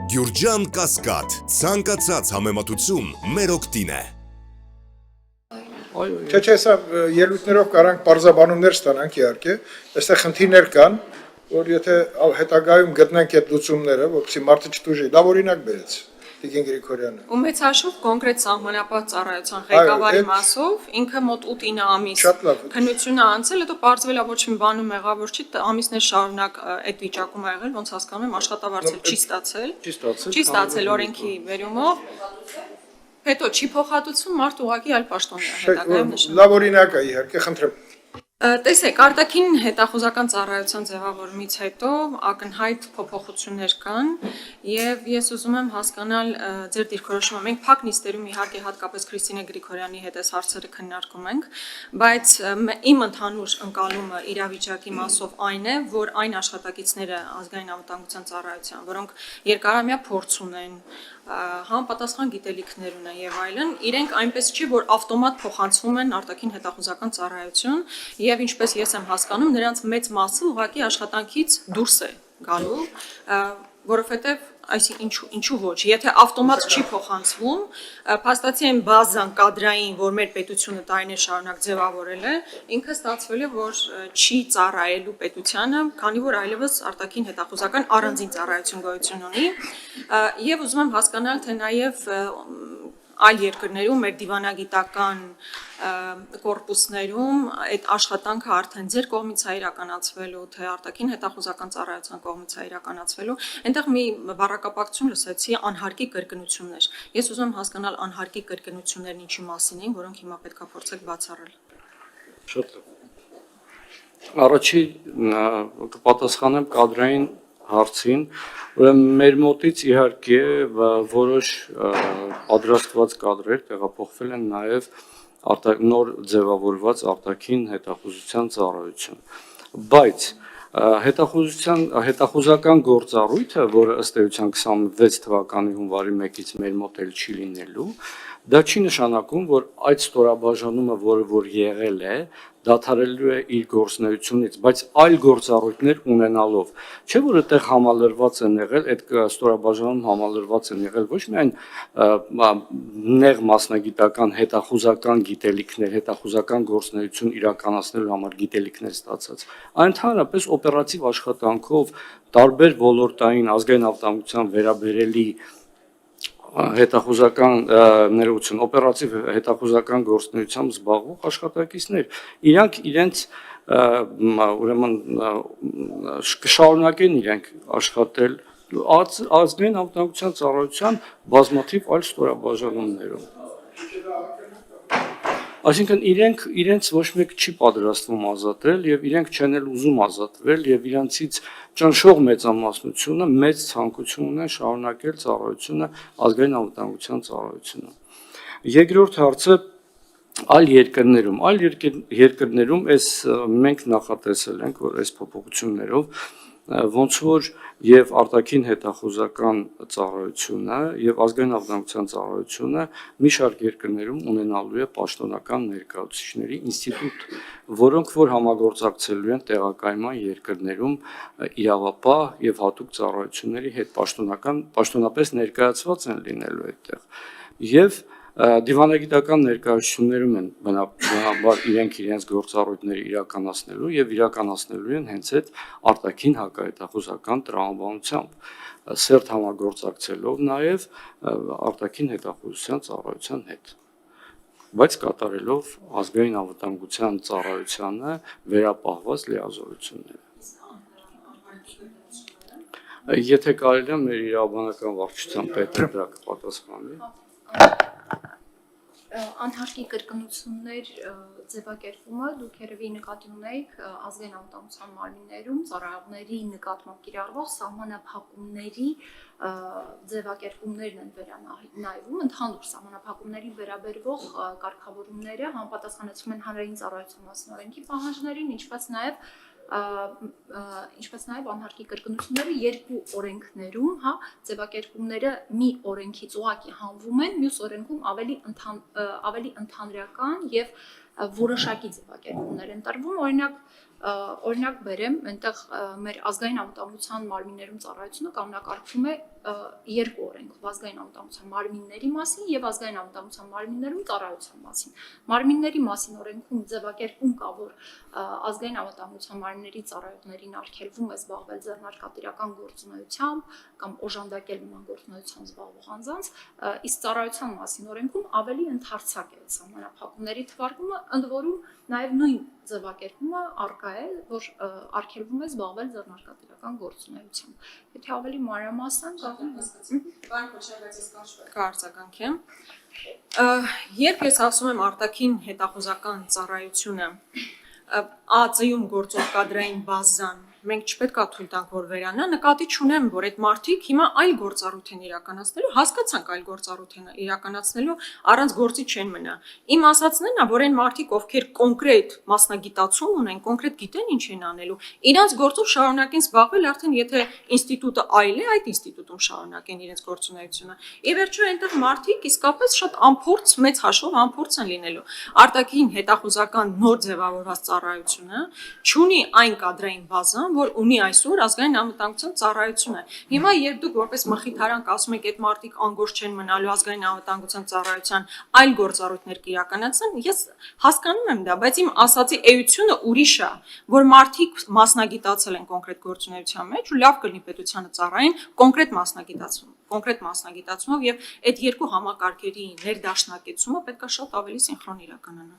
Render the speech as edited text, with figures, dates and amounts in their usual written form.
Գյուրջան Կասկադ, ցանկացած համեմատություն մեր օգտին է։ Չէ, սա ելույթներով կարանք պարզաբանումներ ստանանք իհարկե, այստեղ խնդիրներ կան, որ եթե հետագայում գտնենք այդ լուծումները, որպեսզի մարդը չտուժի, լավ օրինակ բերեց Տիկին Գրիգորյանը։ Ու մեծ հաշվով կոնկրետ սահմանապահ ծառայության ղեկավարի մասով ինքը մոտ 8-9 ամիս քննությունը անցել, հետո պարզվել է ոչ մի բանում մեղավոր չի, ամիսներ շարունակ այդ վիճակում ա եղել, ոնց հասկանում եմ, աշխատավարձել չի ստացել օրենքի վերումով, հետո չի փոխհատուցվում, մարդ ուղղակի այլ պաշտոնի է հետագայում նշանակում։ Լավ օրինակ է իհարկե, խնդրեմ։ Տեսեք, արտաքին հետախուզական ծառայության ձևավորումից հետո ակնհայտ փոփոխություններ կան եւ ես ուզում եմ հասկանալ ձեր դիրքորոշումը։ Մենք փակ նիստերում իհարկե հատկապես Քրիստինե Գրիգորյանի հետ այս հարցերը քննարկում ենք, բայց իմ ընդհանուր ընկալումը իրավիճակի մասով այն է, որ այն աշխատակիցները ազգային անվտանգության ծառայության, որոնք երկարամյա փորձ ունեն, համապատասխան գիտելիքներ ունեն եւ այլն, իրենք այնպես չի, որ ավտոմատ փոխանցվում են արտաքին հետախուզական ծառայություն եւ ինչպես ես եմ հասկանում, նրանց մեծ մասը ուղղակի աշխատանքից դուրս է գալու, որովհետեւ ինչու ոչ, եթե ավտոմատ չի փոխանցվում, փաստացի այն բազան կադրային, որ մեր պետությունը տարիներ շարունակ ձևավորել է, ինքը ստացվել է, որ չի ծառայելու պետությանը, քանի որ այլևս արտաքին հետախուզական առանձին ծառայություն գոյություն ունի, եւ ուզում եմ հասկանալ, թե նաեւ այլ երկրներում, մեր դիվանագիտական կորպուսներում այդ աշխատանքը արդեն ձեր կողմից է իրականացվելու, թե արտաքին հետախուզական ծառայության կողմից է իրականացվելու, այնտեղ մի բառակապակցություն լսեցի անհարկի կրկնություններ։ Ես ուզում եմ հասկանալ անհարկի կրկնություններն ինչի մասին են, որոնք հիմա պետք է փորձեք բացառել։ Շատ լավ։ Առաջի կպատասխանեմ կադրային հարցին, ուրեմն մեր մոտից իհարկե որոշ պատրաստված կադրեր տեղափոխվել են նաև նոր ձևավորված արտաքին հետախուզության ծառայություն, բայց հետախուզական գործառույթը, որը ըստ էության 26 թվականի հունվարի 1-ից մեր մոտ էլ չի լինելու, դա չի նշանակում, որ այդ ստորաբաժանումը, որ եղել է, դադարելու է իր գործունեությունից, բայց այլ գործառույթներ ունենալով, չէ՞ որ այդտեղ համալրված են եղել, այդ ստորաբաժանում համալրված են եղել ոչ միայն նեղ մասնագիտական հետախուզական գիտելիքներ, հետախուզական գործունեություն իրականացնելու համար գիտելիքներ ստացած, այլ ընդհանրապես օպերատիվ աշխատանքով տարբեր ոլորտային ազգային անվտանգության վերաբերելի հետախուզական ներողություն, օպերատիվ հետախուզական գործունեությամբ զբաղվող աշխատակիցներ, իրանք իրենց ուրեմն կշարունակեն իրենք աշխատել ազգային անվտանգության ծառայության բազմաթիվ այլ ստորաբաժանումներում։ Այսինքն իրենց ոչ մեկ չի պատրաստվում ազատել եւ իրենք չեն էլ ուզում ազատվել եւ իրանցից ճնշող մեծամասնությունը մեծ ցանկություն ունեն շարունակել ծառայությունը ազգային անվտանգության ծառայությունը։ Երկրորդ հարցը այլ երկրներում այս մենք նախատեսել ենք, որ այս փոփոխություններով ոնց որ եւ արտաքին հետախուզական ծառայությունը եւ ազգային անվտանգության ծառայությունը մի շարք երկրներում ունենալու է պաշտոնական ներկայացուցիչների ինստիտուտ, որոնք որ համագործակցելու են տեղակայման երկրներում իրավապահ եւ հատուկ ծառայությունների հետ պաշտոնապես ներկայացված են լինելու այդտեղ եւ դիվանագիտական ներկայացություններում են բնաբար իրենց գործառույթները իրականացնելու եւ իրականացնելու են հենց այդ արտաքին հակահետախուզական տրամաբանությամբ սերտ համագործակցելով նաեւ արտաքին հետախուզության ծառայության հետ, բայց կատարելով ազգային անվտանգության ծառայությանը վերապահված լիազորությունները։ Եթե կարելի է մեր իրավաբանական վարչության պետը դրա կպատասխանի։ Անհարկի կրկնություններ ձևակերպումը դուք երևի նկատի ունեիք ազգային անվտանգության մարմիններում ծառայողների նկատմամբ կիրառվող սահմանափակումների ձևակերպումներն են վերանայվում, ընդհանուր սահմանափակումների վերաբերվող կարգավորումները համապատասխանեցում են հանրային ծառայության մասին օրենքի պահանջներին, ինչպես նաև անհարկի կրկնությունները երկու օրենքներում, ձևակերպումները մի օրենքից ուղղակի հանվում են, մյուս օրենքում ավելի ընդհանրական եւ որոշակի ձևակերպումներ են տրվում, օրինակ Օրինակ բերեմ, այնտեղ մեր ազգային անվտանգության մարմիններում ծառայությունը կազմակերպվում է երկու օրենք՝ ազգային անվտանգության մարմինների մասին եւ ազգային անվտանգության մարմիններում ծառայության մասին։ Մարմինների մասին օրենքում ձևակերպում կա, որ ազգային անվտանգության մարմինների ծառայողներին արգելվում է զբաղվել ձեռնարկատիրական գործունեությամբ կամ օժանդակել նման գործունեությամբ զբաղվող անձանց, իսկ ծառայության մասին օրենքում ավելի ընդհանրացակ է սահմանափակումների թվարկումը, ընդ որում նաև նույն ձևակերպումը առկա է, որ արգելվում է զբաղվել ձեռնարկատիրական գործունեությամբ։ Եթե ավելի մանրամասն Կարծականքեմ։ Երբ ես ասում եմ արտաքին հետախուզական ծառայությունը, ԱԾ-ում գործող կադրային բազան, մենք չպետք է թույլ տանք, որ վերանա, նկատի չունեմ, որ այդ մարդիկ հիմա այլ գործառույթ են իրականացնելու, հասկացանք այլ գործառույթ են իրականացնելու, առանց գործի չեն մնա։ Իմ ասածն է, որ այն մարդիկ, ովքեր կոնկրետ մասնագիտացում ունեն, կոնկրետ գիտեն ինչ են անելու, իրանց գործով շարունակեն զբաղվել, արդեն եթե ինստիտուտը այլ է, այդ ինստիտուտում շարունակեն իրենց գործունեությունը։ Ի վերջո այնտեղ մարդիկ իսկապես շատ անփորձ, մեծ հաշվով անփորձ են լինելու։ Արտաքին հետախուզական նոր ձևավորված ծառայությունը չունի այն կադրային բազան, որ ունի այսօր ազգային անվտանգության ծառայությունը։ Հիմա երբ դուք որպես մխիթարան ասում եք, այդ մարդիկ անգործ չեն մնալու ազգային անվտանգության ծառայության այլ գործառույթներ կիրականացնեն, ես հասկանում եմ դա, բայց իմ ասացի էությունը ուրիշ է, որ մարդիկ մասնագիտացել են կոնկրետ գործունեության մեջ ու լավ կլինի պետությանը ծառայեն կոնկրետ մասնագիտացումով եւ այդ երկու համակարգերի ներդաշնակեցումը պետք է շատ ավելի սինխրոն իրականանա։